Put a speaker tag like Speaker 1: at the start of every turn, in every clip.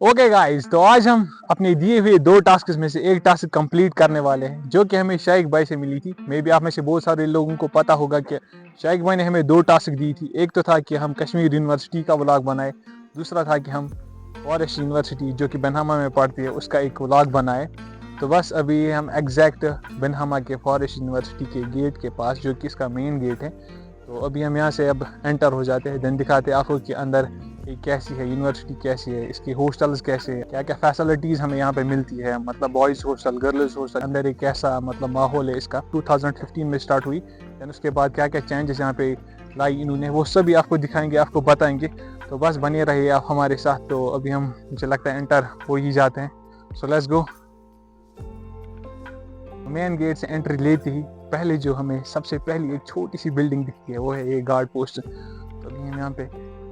Speaker 1: Okay guys, तो आज हम अपने दिए हुए 2 टास्क में से एक टास्क कंप्लीट करने वाले हैं जो कि हमें शाइक भाई से मिली थी। मे बी आप में से बहुत सारे लोगों को पता होगा कि शाइक भाई ने हमें 2 टास्क दी थी। एक तो था कि हम कश्मीर यूनिवर्सिटी का व्लॉग बनाए, दूसरा था कि हम फॉरेस्ट यूनिवर्सिटी जो कि बनहामा में पढ़ती है उसका एक व्लॉग बनाए। तो बस अभी हम एग्जैक्ट बनहामा के फॉरेस्ट यूनिवर्सिटी के गेट के पास, जो कि इसका मेन गेट है, तो अभी हम यहाँ से अब एंटर हो जाते हैं। देन दिखाते हैं आपको कि अंदर ये कैसी है, यूनिवर्सिटी कैसी है, इसकी हॉस्टल्स कैसे हैं, क्या क्या फैसिलिटीज़ हमें यहाँ पे मिलती है, मतलब बॉयज़ हॉस्टल, गर्ल्स हॉस्टल, अंदर एक कैसा मतलब माहौल है इसका। 2015 में स्टार्ट हुई, देन उसके बाद क्या क्या चेंजेस यहाँ पे लाई इन्होंने, वो सभी आपको दिखाएंगे, आपको बताएंगे। तो बस बने रहिए आप हमारे साथ। तो अभी हम, मुझे लगता है, एंटर हो ही जाते हैं। So let's go. Main gate से एंट्री लेते ही पहले जो हमें सबसे पहली एक छोटी सी बिल्डिंग दिखती है वो है ये गार्ड पोस्ट। तो अभी हम यहाँ पे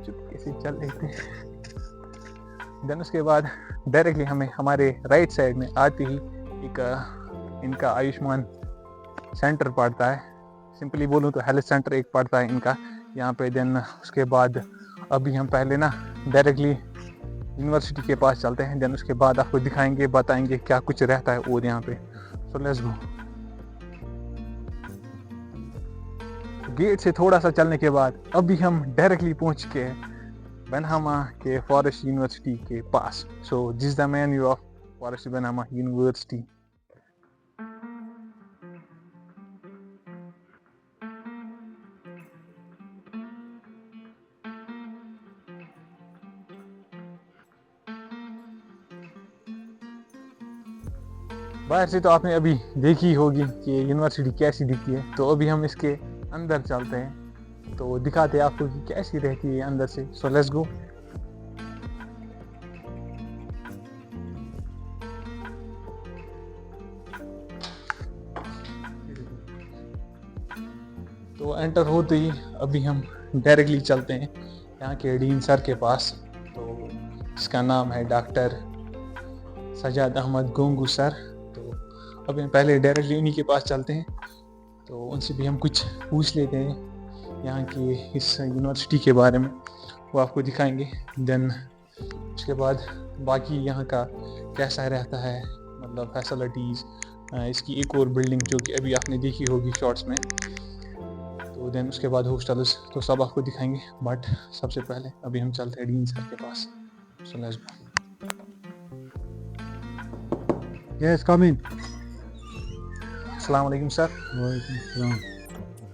Speaker 1: चुपके से चल लेते हैं। देन उसके बाद डायरेक्टली हमें हमारे राइट साइड में आते ही एक इनका आयुष्मान सेंटर पड़ता है। सिंपली बोलूँ तो हेल्थ सेंटर एक पड़ता है इनका यहाँ पे। देन उसके बाद अभी हम पहले ना डायरेक्टली यूनिवर्सिटी के पास चलते हैं। देन उसके बाद आपको दिखाएंगे, बताएंगे क्या कुछ रहता है और यहाँ पे। सो लेट्स गो। गेट से थोड़ा सा चलने के बाद अभी हम डायरेक्टली पहुंच के बनहामा के फॉरेस्ट यूनिवर्सिटी के पास। So this the main view of forest Banhama university. बाहर से तो आपने अभी देखी होगी कि यूनिवर्सिटी कैसी दिखती है, तो अभी हम इसके अंदर चलते हैं तो दिखाते हैं आपको कि कैसी रहती है अंदर से। सो लेट्स गो। तो एंटर होते ही अभी हम डायरेक्टली चलते हैं यहाँ के डीन सर के पास। तो इसका नाम है डॉक्टर सजाद अहमद गोंगू सर। तो अभी हम पहले डायरेक्टली उन्हीं के पास चलते हैं, तो उनसे भी हम कुछ पूछ लेते हैं यहाँ की इस यूनिवर्सिटी के बारे में, वो आपको दिखाएंगे। देन उसके बाद बाकी यहाँ का कैसा रहता है, मतलब फैसिलिटीज़, इसकी एक और बिल्डिंग जो कि अभी आपने देखी होगी शॉर्ट्स में, तो देन उसके बाद हॉस्टल्स, तो सब आपको दिखाएंगे। बट सबसे पहले अभी हम चलते हैं डीन सर के पास। So let's go.
Speaker 2: Yes, come in.
Speaker 1: अस्सलाम वालेकुम सर।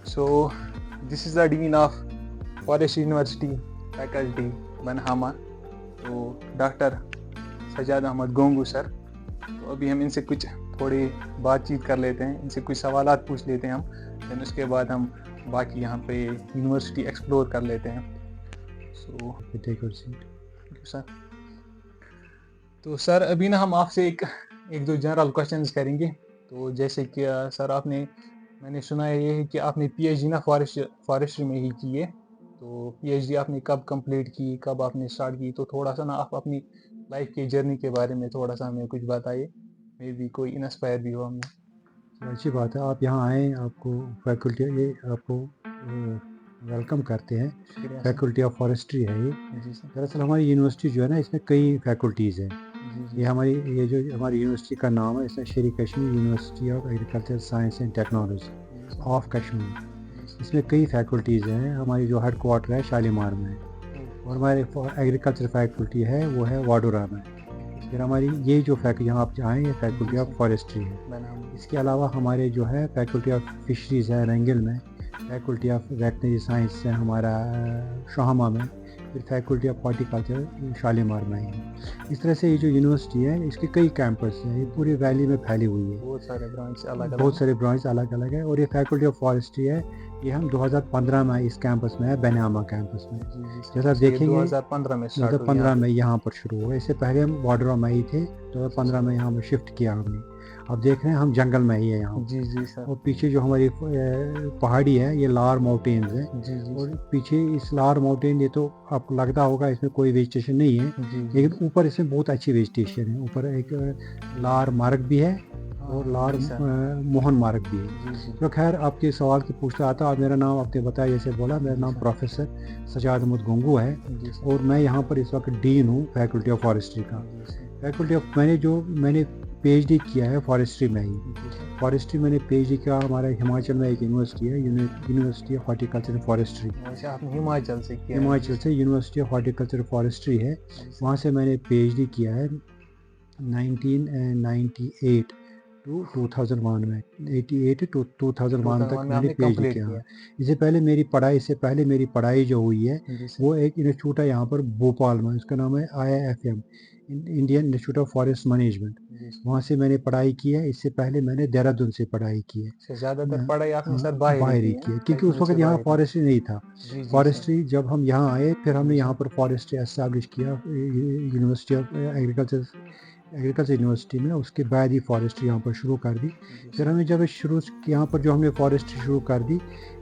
Speaker 1: So this is the dean of Forest University faculty Banhama, तो डॉक्टर सजाद अहमद गोंगू सर। तो अभी हम इनसे कुछ थोड़ी बातचीत कर लेते हैं, इनसे कुछ सवालात पूछ लेते हैं हम। देन उसके बाद हम बाकी यहाँ पे यूनिवर्सिटी एक्सप्लोर कर लेते हैं। सो
Speaker 2: Take your seat.
Speaker 1: Thank you sir. तो सर अभी ना हम आपसे एक दो जनरल क्वेश्चंस करेंगे। तो जैसे कि सर मैंने सुना है ये कि आपने पीएचडी ना फॉरेस्ट्री में ही की है। तो पीएचडी आपने कब कंप्लीट की, कब आपने स्टार्ट की? तो थोड़ा सा ना आप अपनी लाइफ की जर्नी के बारे में थोड़ा सा हमें कुछ बताइए, मे बी कोई इंस्पायर भी हो हमें।
Speaker 2: अच्छी बात है, आप यहाँ आए, आपको फैकल्टी ये आपको वेलकम करते हैं।
Speaker 1: शुक्रिया सर।
Speaker 2: फैकल्टी ऑफ फॉरेस्ट्री है ये।
Speaker 1: जी सर।
Speaker 2: दरअसल हमारी यूनिवर्सिटी जो है ना, इसमें कई फैकल्टीज़ हैं।
Speaker 1: जी
Speaker 2: ये जो हमारी यूनिवर्सिटी का नाम है, इसमें शेर Kashmir university of agriculture science and technology of Kashmir. इसमें कई फैकल्टीज़ हैं। हमारी जो हेड क्वार्टर है शालीमार में, और हमारे एग्रीकल्चर फैकल्टी है वो है वाडोरा में। फिर हमारी ये जो यहाँ आप आए, ये फैकल्टी ऑफ फॉरेस्ट्री है। इसके अलावा हमारे जो है फैकल्टी ऑफ फिशरीज़ है रंगिल में, फैकल्टी ऑफ वेटनरी साइंस है हमारा शाहमा में, फिर फैकल्टी ऑफ हॉर्टिकल्चर शालीमार में है। इस तरह से ये जो यूनिवर्सिटी है इसके कई कैंपस हैं, ये पूरी वैली में फैली हुई है।
Speaker 1: बहुत सारे ब्रांच
Speaker 2: अलग अलग है। और ये फैकल्टी ऑफ फॉरेस्ट्री है, ये हम 2015 में इस कैंपस में है, बनहामा कैंपस में। जैसा आप देखेंगे 2015 में यहाँ पर शुरू हुआ। इससे पहले हम वाडोरा में ही थे, 2015 में यहाँ पर शिफ्ट किया हमने। अब देख रहे हैं हम जंगल में ही है यहाँ।
Speaker 1: जी सर।
Speaker 2: और पीछे जो हमारी पहाड़ी है ये लार माउंटेन्स है। और पीछे इस लार माउंटेन, ये तो आपको लगता होगा इसमें कोई वेजिटेशन नहीं है, लेकिन ऊपर इसमें बहुत अच्छी वेजिटेशन है। ऊपर एक लार मार्ग भी है اور لار موہن مارگ بھی ہے. تو خیر آپ کے سوال کی پوچھتا آتا. اور میرا نام آپ نے بتایا جیسے بولا, میرا نام پروفیسر سجاد احمد گنگو ہے اور میں یہاں پر اس وقت ڈین ہوں فیکلٹی آف فارسٹری کا. فیکلٹی آف میں نے پی ایچ ڈی کیا ہے فارسٹری میں ہی. فارسٹری میں نے پی ایچ ڈی کیا ہمارے ہماچل میں ایک یونیورسٹی ہے, university of horticulture and forestry.
Speaker 1: Himachal سے کیا؟
Speaker 2: ہماچل سے university of horticulture and forestry ہے, وہاں سے میں نے پی ایچ ڈی کیا ہے 1998 ٹو 2001 میں. 88 ٹو 2001 تک میں نے پی ایچ ڈی کیا. اس سے پہلے میری پڑھائی جو ہوئی ہے وہ ایک انسٹیٹیوٹ ہے یہاں پر بھوپال میں, اس کا نام ہے IIFM, Indian institute of forest management. وہاں سے میں نے پڑھائی کی ہے. اس سے پہلے میں نے دہرادون سے پڑھائی کی ہے.
Speaker 1: زیادہ تر پڑھائی آپ نے سر
Speaker 2: باہر ہی کی ہے کیونکہ اس وقت یہاں فارسٹری نہیں تھا. فارسٹری جب ہم یہاں آئے پھر ہم نے یہاں پر فارسٹری اسٹیبلش کیا یونیورسٹی آف ایگریکلچر یونیورسٹی میں. اس کے بعد ہی فارسٹری یہاں پر شروع کر دی. پھر ہمیں جب یہاں پر جو ہم نے فارسٹری شروع کر دی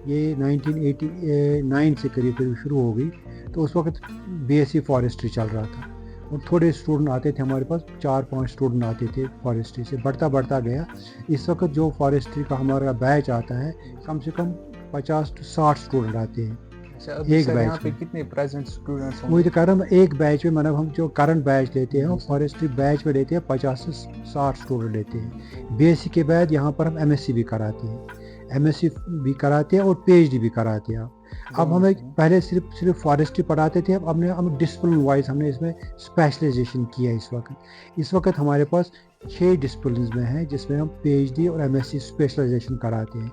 Speaker 2: یہ 1989 سے قریب شروع ہو گئی. تو اس وقت BSc فارسٹری چل رہا تھا اور تھوڑے اسٹوڈنٹ آتے تھے ہمارے پاس, 4-5 اسٹوڈنٹ آتے تھے فارسٹری سے. بڑھتا گیا. اس وقت جو فارسٹری کا ہمارا بیچ آتا ہے کم سے کم 50 سے 60 اسٹوڈنٹ آتے ہیں ایک بیچ میں.
Speaker 1: کتنے پریزنٹ اسٹوڈنٹس
Speaker 2: وہی تو کہہ رہا ہوں ایک بیچ میں, مطلب ہم جو کرنٹ بیچ لیتے ہیں فارسٹری بیچ میں لیتے ہیں 50 سے 60 اسٹوڈنٹ لیتے ہیں. BSc کے بعد یہاں پر ہم MSc بھی کراتے ہیں, MSc بھی کراتے ہیں اور PhD بھی کراتے ہیں. اب ہمیں پہلے صرف فارسٹری پڑھاتے تھے, اب ہم ڈسپلن وائز ہم نے اس میں اسپیشلائزیشن کیا ہے. اس وقت ہمارے پاس 6 ڈسپلنز میں ہیں جس میں ہم PhD اور MSc اسپیشلائزیشن کراتے ہیں.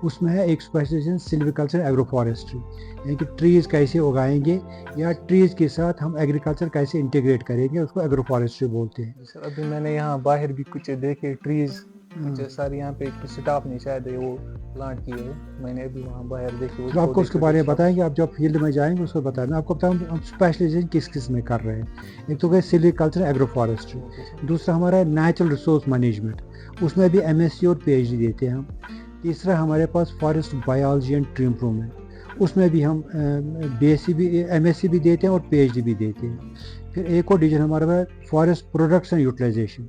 Speaker 2: اس میں ہے ایک اسپیشلائزیشن سلویکلچر ایگرو فارسٹری, یعنی کہ ٹریز کیسے اگائیں گے یا ٹریز کے ساتھ ہم ایگریکلچر کیسے انٹیگریٹ کریں گے, اس کو ایگرو فارسٹری بولتے ہیں.
Speaker 1: سر ابھی میں نے یہاں باہر بھی کچھ دیکھے ٹریز, سر یہاں پہ کچھ اسٹاف نے شاید وہ پلانٹ کیے ہیں, میں نے ابھی وہاں باہر دیکھے.
Speaker 2: تو آپ کو اس کے بارے میں بتائیں گے, آپ جب فیلڈ میں جائیں گے اس کو بتائیں. میں آپ کو بتاؤں ہم اسپیشلائزیشن کس میں کر رہے ہیں. ایک تو کہ سلویکلچر ایگرو فارسٹری, دوسرا ہمارا ہے نیچرل ریسورس مینجمنٹ, اس میں بھی MSc اور PhD دیتے ہیں ہم. تیسرا ہمارے پاس forest biology and tree improvement, اس میں بھی ہم BSc بھی MSc بھی دیتے ہیں اور PhD بھی دیتے ہیں. پھر ایک اور ڈویژن ہمارے پاس فارسٹ پروڈکٹس اینڈ یوٹیلائزیشن,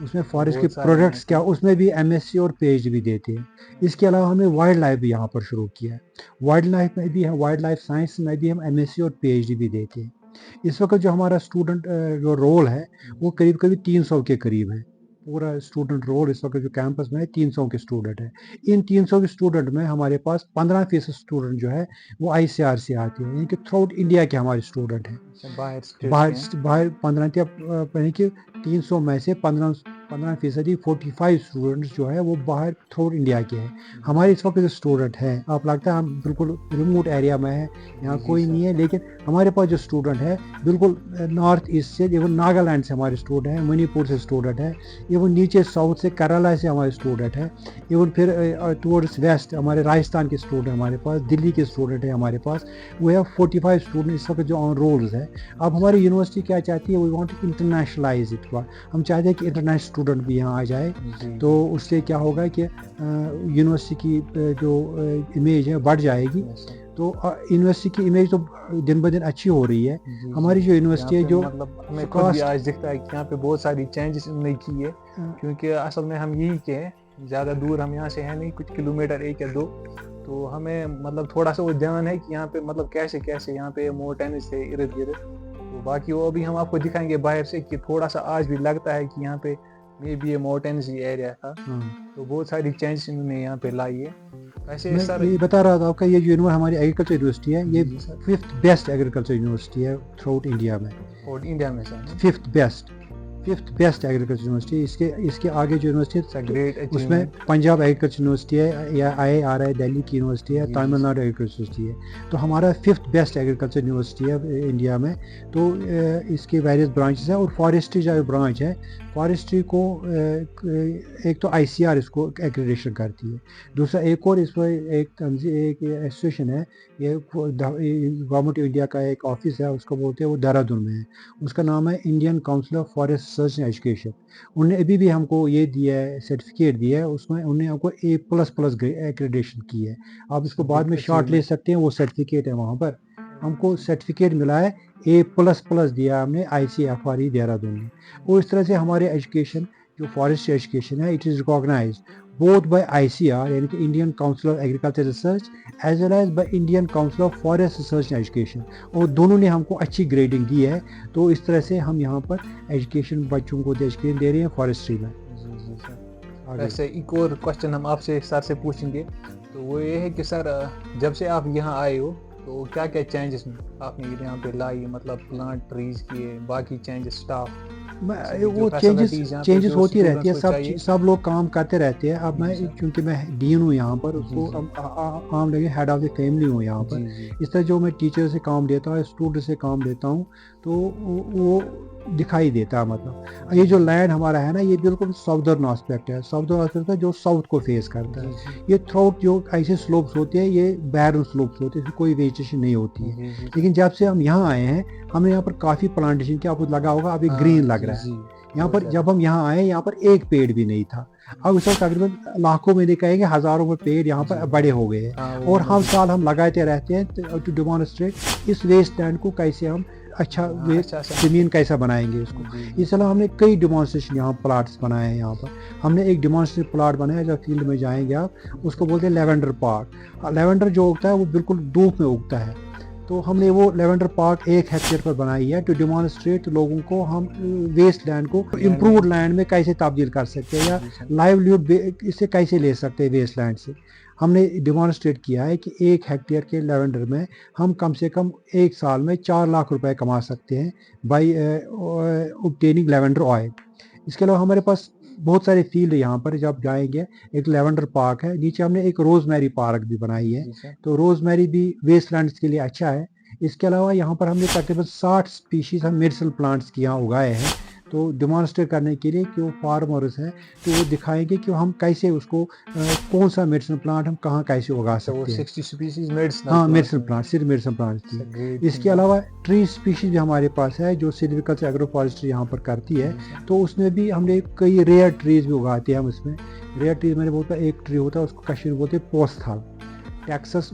Speaker 2: اس میں فارسٹ کے پروڈکٹس کیا, اس میں بھی MSc اور PhD بھی دیتے ہیں. اس کے علاوہ ہم نے وائلڈ لائف بھی یہاں پر شروع کیا ہے. وائلڈ لائف میں بھی وائلڈ لائف سائنس میں بھی ہم MSc اور PhD بھی دیتے ہیں. اس وقت جو ہمارا اسٹوڈنٹ جو رول ہے وہ قریب 300 کے قریب ہے. پورا اسٹوڈنٹ رول اس وقت جو کیمپس میں ہے 300 کے اسٹوڈنٹ ہیں. ان 300 کے اسٹوڈنٹ میں ہمارے پاس 15% اسٹوڈنٹ جو ہے وہ ICR سے آتے ہیں, یعنی کہ تھرو آؤٹ انڈیا کے ہمارے اسٹوڈنٹ ہیں. باہر 15 یعنی کہ 300 میں سے 15% 45 اسٹوڈنٹس جو ہے وہ باہر تھرو آؤٹ انڈیا کے ہیں. ہمارے اس وقت جو اسٹوڈنٹ ہیں, آپ لگتا ہے ہم بالکل ریموٹ ایریا میں ہیں, یہاں کوئی نہیں ہے, لیکن ہمارے پاس جو اسٹوڈنٹ ہے بالکل نارتھ ایسٹ سے, ایون ناگالینڈ سے ہمارے اسٹوڈنٹ ہیں, منی پور سے اسٹوڈنٹ ہے, ایون نیچے ساؤتھ سے کیرلا سے ہمارے اسٹوڈنٹ ہیں, ایون پھر ٹورڈس ویسٹ ہمارے راجستھان کے اسٹوڈنٹ ہمارے پاس, دلی کے اسٹوڈنٹ ہیں ہمارے پاس. وہ ہے 45 اسٹوڈنٹ اس وقت جو آن رولز ہیں. اب ہماری یونیورسٹی کیا چاہتی ہے, we want to internationalize it, ہم چاہتے ہیں کہ انٹرنیشنل اسٹوڈنٹ بھی یہاں آ جائے. تو اس سے کیا ہوگا کہ یونیورسٹی کی جو امیج ہے بڑھ جائے گی. تو یونیورسٹی کی امیج تو دن بہ دن اچھی ہو رہی ہے. ہماری جو یونیورسٹی ہے جو
Speaker 1: مطلب ہمیں خود بھی آج دکھتا ہے کہ یہاں پہ بہت ساری چینجز انہوں نے کی ہے, کیونکہ اصل میں ہم یہی کے ہیں, زیادہ دور ہم یہاں سے ہیں نہیں, کچھ کلومیٹر 1 یا 2. تو ہمیں مطلب تھوڑا سا وہ دھیان ہے کہ یہاں پہ مطلب کیسے یہاں پہ ماؤنٹینز تھے ارد گرد. تو باقی وہ ابھی ہم آپ کو دکھائیں گے باہر سے کہ تھوڑا سا آج بھی لگتا ہے کہ یہاں پہ میں بھی یہ ماؤنٹینز ایریا تھا. تو بہت ساری چینجز انہوں نے یہاں پہ لائی ہے. ویسے سر
Speaker 2: یہ بتا رہا تھا آپ کا, یہ جو ہماری ایگریکلچر یونیورسٹی ہے یہ 5th بیسٹ ایگریکلچر یونیورسٹی ہے تھرو آؤٹ انڈیا میں.
Speaker 1: اور انڈیا میں سر
Speaker 2: 5th بیسٹ ایگریکلچر یونیورسٹی. اس کے آگے جو یونیورسٹی اس میں پنجاب ایگریکلچر یونیورسٹی ہے, یا IIRI دہلی کی یونیورسٹی ہے, تامل ناڈو ایگریکلچر یونیورسٹی ہے. تو ہمارا 5th بیسٹ ایگریکلچر یونیورسٹی ہے انڈیا میں. تو اس کے ویریس برانچز ہیں, اور فارسٹری جو برانچ ہے فارسٹری کو ایک تو ICR اس کو ایکریڈیشن کرتی ہے, دوسرا ایک اور اس میں ایک ایسوسیشن ہے, یہ گورنمنٹ آف انڈیا کا ایک آفس ہے, اس کو بولتے ہیں وہ دہرادون میں ہے, اس کا نام ہے Indian council of forest research and education. انہوں نے ابھی بھی ہم کو یہ دیا ہے, سرٹیفکیٹ دیا ہے, اس میں انہوں نے ہم کو A++ ایکریڈیشن کی ہے. آپ اس کو بعد میں شارٹ لے سکتے ہیں, وہ سرٹیفکیٹ ہے وہاں پر. ہم کو سرٹیفکیٹ ملا ہے A++ دیا ہم نے ICFRE دہرادون نے. اور اس طرح سے ہمارے ایجوکیشن जो फॉरेस्ट एजुकेशन है, it is recognized both by ICR यानी कि Indian council of agriculture research as well as by Indian council of forest research and education, और दोनों ने हमको अच्छी ग्रेडिंग दी है। तो इस तरह से हम यहाँ पर एजुकेशन बच्चों को एजुकेशन दे रहे हैं फॉरेस्ट्री में।
Speaker 1: वैसे एक और क्वेश्चन हम आपसे सर से पूछेंगे, तो वो ये है कि सर जब से आप यहाँ आए हो तो क्या क्या चेंजेस आपने यहाँ पे लाई, मतलब प्लांट ट्रीज किए, बाकी चेंजेस स्टाफ,
Speaker 2: वो चेंजेस होती रहती है, सब लोग काम करते रहते हैं। अब मैं क्योंकि मैं डीन हूँ यहाँ पर, उसको आम लगे हेड ऑफ द फैमिली हूँ यहाँ पर, इस तरह जो मैं टीचर से काम लेता हूँ, स्टूडेंट से काम लेता हूँ, तो वो दिखाई देता है। मतलब ये जो लैंड हमारा है ना, ये बिल्कुल साउदर्न एस्पेक्ट है, साउदर्न एस्पेक्ट है जो साउथ को फेस करता है। ये थ्राउट जो ऐसे स्लोप्स होते हैं, ये बैरन स्लोप्स होते हैं, इसमें कोई वेजिटेशन नहीं होती है। लेकिन जब से हम यहाँ आए हैं, हमने यहाँ पर काफ़ी प्लांटेशन किया, आपको लगा होगा अभी ग्रीन लग रहा है यहाँ पर। जब हम यहाँ आए, यहाँ पर एक पेड़ भी नहीं था, अब उस वक्त तकरीबन लाखों में नहीं कहेंगे, हज़ारों में पेड़ यहाँ पर बड़े हो गए हैं। और हर साल हम लगाते रहते हैं टू डेमोन्स्ट्रेट इस वेस्ट लैंड को कैसे हम अच्छा ज़मीन कैसा बनाएंगे इसको। इसलिए हमने कई डेमोन्स्ट्रेशन यहाँ प्लाट्स बनाए हैं। यहाँ पर हमने एक डेमोन्स्ट्रेट प्लाट बनाया, जब फील्ड में जाएंगे आप, उसको बोलते हैं लेवेंडर पार्क। लेवेंडर जो उगता है वो बिल्कुल धूप में उगता है, तो हमने वो लेवेंडर पार्क 1 हेक्टेयर पर बनाई है टू डेमोन्स्ट्रेट लोगों को हम वेस्ट लैंड को इम्प्रूव्ड लैंड में कैसे तब्दील कर सकते हैं, या लाइवलीहुड इससे कैसे ले सकते हैं वेस्ट लैंड से। हमने डेमोन्स्ट्रेट किया है कि 1 हेक्टेयर के लेवेंडर में हम कम से कम 1 साल में 4 लाख रुपए कमा सकते हैं बाई ऑब्टेनिंग लेवेंडर ऑयल। इसके अलावा हमारे पास बहुत सारे फील्ड यहाँ पर जब जाएंगे, एक लेवेंडर पार्क है, नीचे हमने एक रोजमेरी पार्क भी बनाई है, तो रोजमेरी भी वेस्टलैंड्स के लिए अच्छा है। इसके अलावा यहाँ पर हमने तकरीबन 60 स्पीशीज हम मेडिसिनल प्लांट्स के यहाँ उगाए हैं, तो डेमोन्स्ट्रेट करने के लिए कि वो फार्मर्स हैं, तो वो दिखाएंगे कि हम कैसे उसको कौन सा मेडिसिनल प्लांट हम कहाँ कैसे उगा सकते हैं।
Speaker 1: 60 स्पीशीज मेडिसिनल,
Speaker 2: हाँ मेडिसिनल प्लांट, सिर्फ मेडिसिनल प्लांट की। इसके अलावा ट्री स्पीशीज भी हमारे पास है जो सिल्विकल्चर एग्रो फॉरेस्ट्री यहाँ पर करती है, तो उसमें भी हमने कई रेयर ट्रीज भी उगाते हैं हम इसमें। रेयर ट्रीज मैंने बोलता है, एक ट्री होता है उसको कश्मीर बोलते हैं पोस्थल, टैक्सस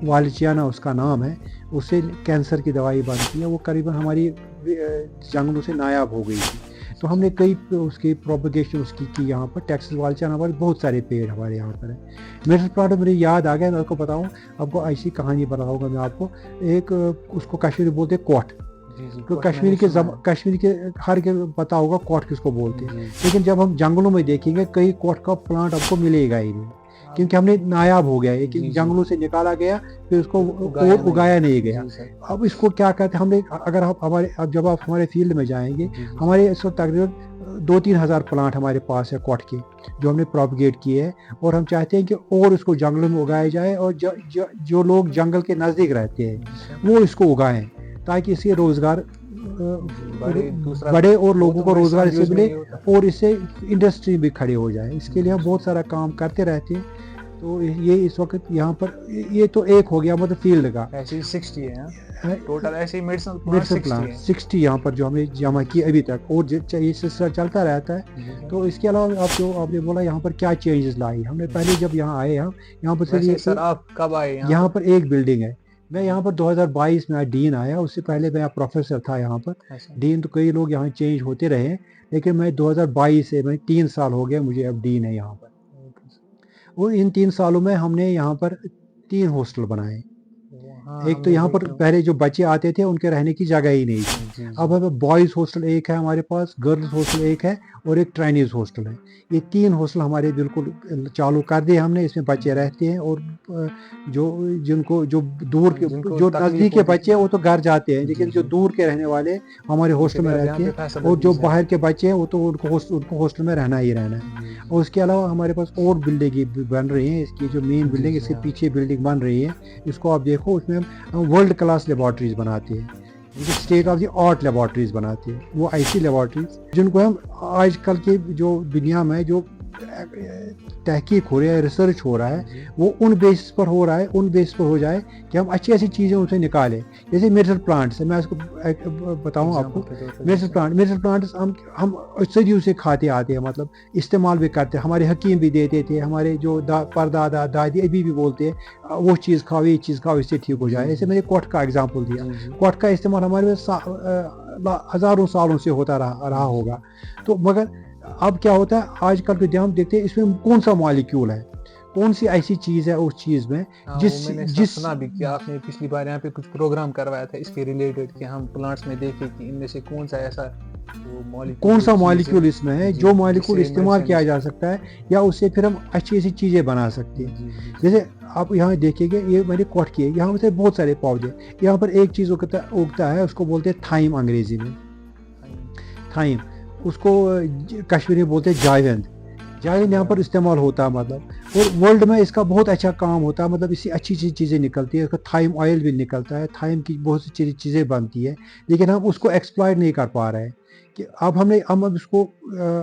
Speaker 2: वालिचियाना उसका नाम है, उससे कैंसर की दवाई बनती है। वो करीबन हमारी जंगलों से नायाब हो गई थी, तो हमने कई उसकी प्रोपगेशन उसकी की यहाँ पर। टैक्सस वालिचियाना पर बहुत सारे पेड़ हमारे यहाँ पर है। मेडिसिनल प्लांट मुझे याद आ गया, मैं आपको बताऊँ, आपको ऐसी कहानी बताऊँगा मैं आपको। एक उसको कश्मीरी बोलते हैं कोट, तो कश्मीर के हर के पता होगा कोट किसको बोलते हैं, लेकिन जब हम जंगलों में देखेंगे कई कोट का प्लांट आपको मिलेगा ही नहीं, क्योंकि हमने नायाब हो गया है कि जंगलों से निकाला गया, फिर उसको उगाया नहीं गया। अब इसको क्या कहते हैं, हमने अगर आप हमारे, अब जब आप हमारे फील्ड में जाएंगे, हमारे इस वक्त तकरीबन 2-3 हज़ार प्लांट हमारे पास है कॉट के, जो हमने प्रोपगेट किए हैं, और हम चाहते हैं कि और इसको जंगलों में उगाया जाए, और जो लोग जंगल के नज़दीक रहते हैं वो इसको उगाएं, ताकि इससे रोज़गार बड़े और लोगों को रोज़गार इससे मिले, और इससे इंडस्ट्री भी खड़ी हो जाए। इसके लिए हम बहुत सारा काम करते रहते हैं। तो ये इस वक्त यहाँ पर ये तो एक हो गया, मतलब फील्ड का
Speaker 1: ऐसे 60 है टोटल, ऐसे मेडिसिनल
Speaker 2: प्लांट 60 यहाँ पर जो हमने जमा किए अभी तक, और ये सिलसिला चलता रहता है। तो इसके अलावा आप जो आपने बोला यहाँ पर क्या चेंजेस लाई, हमने पहले जब यहाँ आए हम यहाँ पर
Speaker 1: सर आप कब आए
Speaker 2: यहाँ पर एक बिल्डिंग है, मैं यहाँ पर 2022 में डीन आया, उससे पहले मैं प्रोफेसर था यहाँ पर। डीन तो कई लोग यहाँ चेंज होते रहे, लेकिन मैं 2022 से, मैं 3 साल हो गया मुझे अब डीन है यहाँ पर। और इन 3 सालों में हमने यहाँ पर 3 हॉस्टल बनाए। एक तो यहाँ पर पहले जो बच्चे आते थे उनके रहने की जगह ही नहीं थी, अब हमें बॉयज़ हॉस्टल एक है हमारे पास, गर्ल्स हॉस्टल एक है, और एक ट्रेनिज हॉस्टल है। ये 3 हॉस्टल हमारे बिल्कुल चालू कर दिए हमने, इसमें बच्चे रहते हैं, और जिनको जो दूर के, जो नज़दीक के बच्चे हैं वो तो घर जाते हैं, लेकिन जो दूर के रहने वाले हमारे हॉस्टल में रहते हैं, और जो बाहर के बच्चे हैं वो तो उनको हॉस्टल में रहना ही रहना है। और उसके अलावा हमारे पास और बिल्डिंग बन रही हैं, इसकी जो मेन बिल्डिंग, इसके पीछे बिल्डिंग बन रही है, इसको आप देखो, उसमें हम वर्ल्ड क्लास लेबॉर्ट्रीज बनाते हैं, state of the art laboratories बनाते हैं। वो ऐसी लेबॉर्ट्रीज जिनको हम आजकल के जो दुनिया में जो तहकीक हो रहा है, रिसर्च हो रहा है, वो उन बेसिस पर हो रहा है, उन बेसिस पर हो जाए कि हम अच्छी ऐसी चीज़ें उनसे निकालें। जैसे मेडिसिनल प्लांट्स है, मैं इसको बताऊँ आपको। मेडिसिनल प्लांट्स हम सदियों से खाते आते हैं, मतलब इस्तेमाल भी करते हैं, हमारे हकीम भी देते थे, हमारे जो परदादा दादी अभी भी बोलते हैं वो चीज़ खाओ, ये चीज़ खाओ, इससे ठीक हो जाए। ऐसे मैंने कोट का एग्जाम्पल दिया, कोट का इस्तेमाल हमारे में हज़ारों सालों से होता रहा होगा। तो मगर अब क्या होता है आजकल के हम देखते हैं इसमें कौन सा मॉलिक्यूल है, कौन सी ऐसी चीज़ है उस चीज़ में
Speaker 1: हाँ,
Speaker 2: जिस
Speaker 1: वो मैंने
Speaker 2: जिस
Speaker 1: सुना भी कि आपने पिछली बार यहाँ पे कुछ प्रोग्राम करवाया था इसके रिलेटेड कि हम प्लांट्स में देखें कि इनमें से कौन सा ऐसा वो मॉलिक्यूल
Speaker 2: कौन सा मॉलिक्यूल इसमें है
Speaker 1: जी,
Speaker 2: जो मॉलिक्यूल
Speaker 1: जिससे
Speaker 2: इस्तेमाल किया
Speaker 1: medicine-
Speaker 2: जा सकता है या उससे फिर हम अच्छी ऐसी चीज़ें बना सकते हैं।
Speaker 1: जी, जी,
Speaker 2: जैसे आप यहाँ देखिएगा, ये मैंने कोट किया, यहाँ से बहुत सारे पौधे, यहाँ पर एक चीज़ उगता है, उसको बोलते हैं थाइम अंग्रेजी में, थाइम, उसको कश्मीरी में बोलते हैं जायवेंद। जायवेंद यहाँ पर इस्तेमाल होता है मतलब, और वर्ल्ड में इसका बहुत अच्छा काम होता है, मतलब इससे अच्छी चीज़ें निकलती है, इसका थाइम ऑयल भी निकलता है, थाइम की बहुत सी चीज़ें बनती है, लेकिन हम उसको एक्सप्लॉइट नहीं कर पा रहे हैं कि अब हम इसको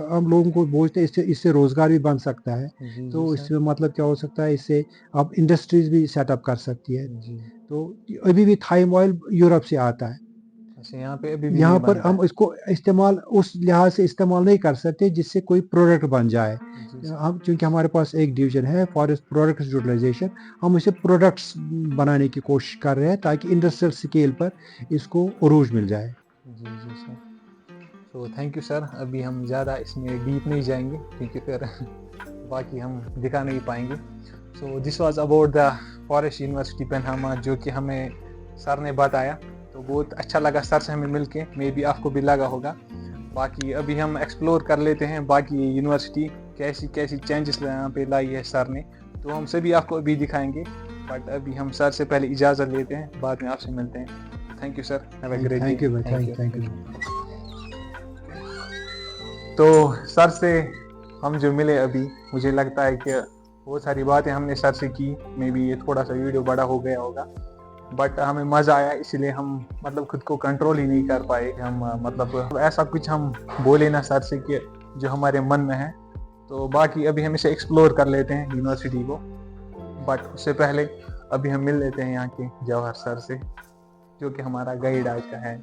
Speaker 2: हम लोगों को बोलते हैं, इससे रोज़गार भी बन सकता है।
Speaker 1: जी,
Speaker 2: तो
Speaker 1: जी,
Speaker 2: इसमें मतलब क्या हो सकता है, इससे आप इंडस्ट्रीज भी सेटअप कर सकती है।
Speaker 1: जी।
Speaker 2: तो अभी भी थाइम ऑयल यूरोप से आता है,
Speaker 1: अच्छा, यहाँ पे अभी भी
Speaker 2: यहाँ
Speaker 1: नहीं
Speaker 2: पर
Speaker 1: बनता
Speaker 2: हम इसको इस्तेमाल उस लिहाज से इस्तेमाल नहीं कर सकते जिससे कोई प्रोडक्ट बन जाए।
Speaker 1: है। जी, सर।
Speaker 2: हम चूँकि हमारे पास एक डिवीज़न है फॉरेस्ट प्रोडक्ट्स यूटिलाइजेशन, हम इसे प्रोडक्ट्स बनाने की कोशिश कर रहे हैं ताकि इंडस्ट्रियल स्केल पर इसको उरूज मिल जाए।
Speaker 1: जी, जी, सर। तो थैंक यू सर, अभी हम ज़्यादा इसमें डीप नहीं जाएंगे क्योंकि फिर बाकी हम दिखा नहीं पाएंगे। So this was about the forest university Panama, जो कि हमें सर ने बताया, तो बहुत अच्छा लगा सर से हमें मिलके, मे बी आपको भी लगा होगा। बाकी अभी हम एक्सप्लोर कर लेते हैं बाकी यूनिवर्सिटी कैसी कैसी चेंजेस यहाँ पे लाई है सर ने, तो हम सभी आपको अभी दिखाएंगे। बट अभी हम सर से पहले इजाज़त लेते हैं, बाद में आपसे मिलते हैं। Thank you sir, have a great day.
Speaker 2: Thank you thank you.
Speaker 1: तो सर से हम जो मिले अभी, मुझे लगता है कि बहुत सारी बातें हमने सर से की, मे बी ये थोड़ा सा वीडियो बड़ा हो गया होगा, बट हमें मज़ा आया, इसलिए हम मतलब खुद को कंट्रोल ही नहीं कर पाए। हम मतलब ऐसा कुछ हम बोले ना सर से कि जो हमारे मन में है। तो बाकी अभी हम इसे एक्सप्लोर कर लेते हैं यूनिवर्सिटी को, बट उससे पहले अभी हम मिल लेते हैं यहाँ के जवाहर सर से, जो कि हमारा गाइड आज का है।